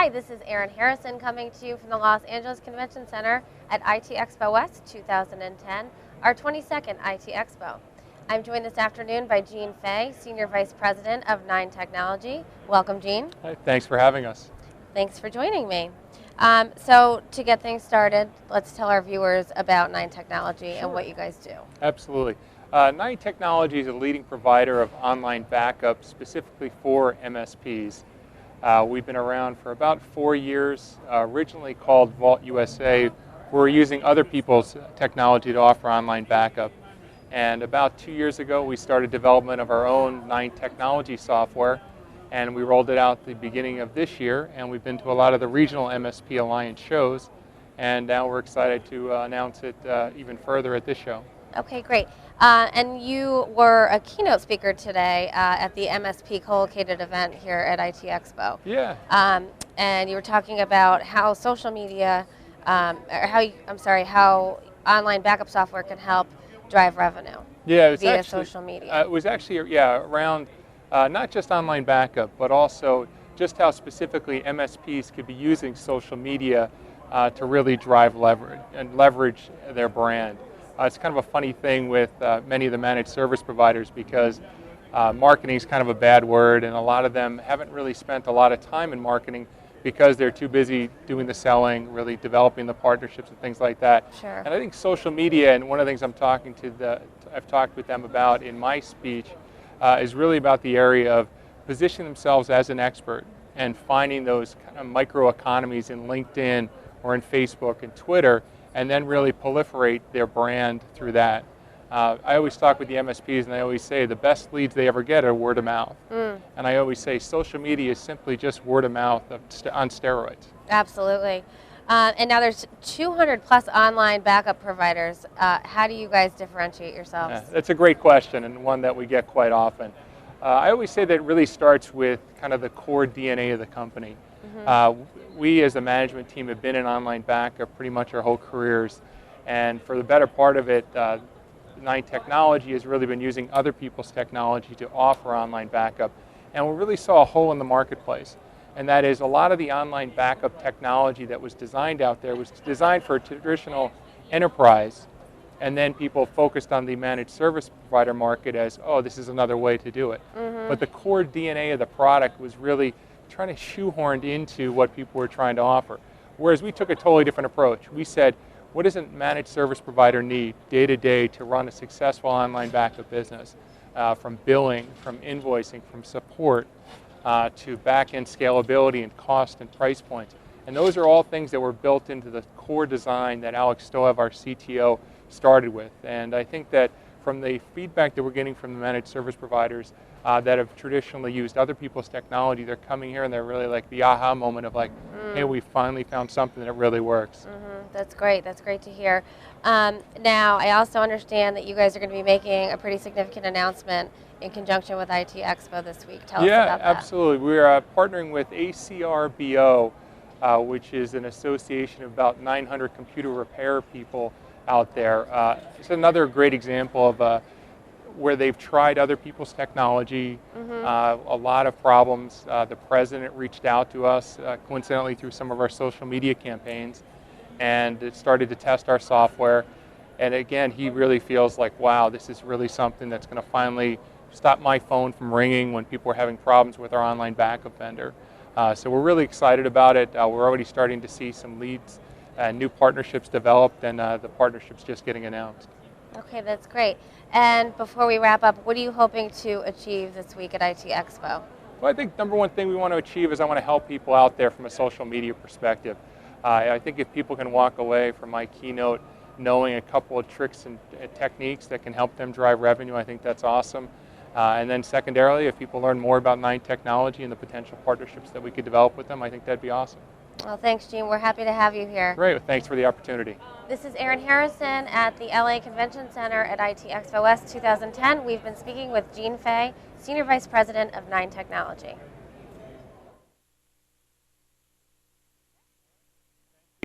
Hi, this is Erin Harrison coming to you from the Los Angeles Convention Center at IT Expo West 2010, our 22nd IT Expo. I'm joined this afternoon by Gene Fay, Senior Vice President of Nine Technology. Welcome, Gene. Hi, thanks for having us. Thanks for joining me. So to get things started, let's tell our viewers about Nine Technology and what you guys do. Absolutely. Nine Technology is a leading provider of online backup specifically for MSPs. We've been around for about 4 years, originally called Vault USA. We're using other people's technology to offer online backup. And about 2 years ago, we started development of our own Nine Technology software, and we rolled it out at the beginning of this year, and we've been to a lot of the regional MSP Alliance shows, and now we're excited to announce it even further at this show. Okay, great. And you were a keynote speaker today at the MSP co-located event here at IT Expo. Yeah. And you were talking about how social media, how online backup software can help drive revenue. Yeah, it was via actually, social media. It was actually around not just online backup, but also just how specifically MSPs could be using social media to really drive leverage their brand. It's kind of a funny thing with many of the managed service providers because marketing is kind of a bad word, and a lot of them haven't really spent a lot of time in marketing because they're too busy doing the selling, really developing the partnerships and things like that. Sure. And I think social media, and one of the things I've talked with them about in my speech, is really about the area of positioning themselves as an expert and finding those kind of micro economies in LinkedIn or in Facebook and Twitter, and then really proliferate their brand through that. I always talk with the MSPs, and I always say the best leads they ever get are word of mouth. And I always say social media is simply just word of mouth on steroids. Absolutely. And now there's 200 plus online backup providers. How do you guys differentiate yourselves? Yeah, that's a great question, and one that we get quite often. I always say that it really starts with kind of the core DNA of the company. We as a management team have been in online backup pretty much our whole careers, and for the better part of it, Nine Technology has really been using other people's technology to offer online backup, and we really saw a hole in the marketplace, and that is a lot of the online backup technology that was designed out there was designed for a traditional enterprise, and then people focused on the managed service provider market as, oh, this is another way to do it. But the core DNA of the product was really trying to shoehorn into what people were trying to offer. Whereas we took a totally different approach. We said, what does a managed service provider need day to day to run a successful online backup business? From billing, from invoicing, from support, to back-end scalability and cost and price points. And those are all things that were built into the core design that Alex Stoev, our CTO, started with. And I think that from the feedback that we're getting from the managed service providers that have traditionally used other people's technology, they're coming here and they're really like the aha moment of like, hey, we finally found something that really works. That's great. That's great to hear. Now, I also understand that you guys are going to be making a pretty significant announcement in conjunction with IT Expo this week. Tell us about that. Yeah, absolutely. We're partnering with ACRBO, which is an association of about 900 computer repair people out there. It's another great example of where they've tried other people's technology, a lot of problems. The president reached out to us, coincidentally through some of our social media campaigns, and it started to test our software. And again, he really feels like, wow, this is really something that's going to finally stop my phone from ringing when people are having problems with our online backup vendor. So we're really excited about it. We're already starting to see some leads and new partnerships developed, and the partnership's just getting announced. Okay, that's great. And before we wrap up, what are you hoping to achieve this week at IT Expo? Well, I think number one thing we want to achieve is I want to help people out there from a social media perspective. I think if people can walk away from my keynote knowing a couple of tricks and techniques that can help them drive revenue, I think that's awesome. And then secondarily, if people learn more about Nine Technology and the potential partnerships that we could develop with them, I think that'd be awesome. Well, thanks, Gene. We're happy to have you here. Great. Well, thanks for the opportunity. This is Erin Harrison at the LA Convention Center at IT Expo West 2010. We've been speaking with Gene Fay, Senior Vice President of Nine Technology.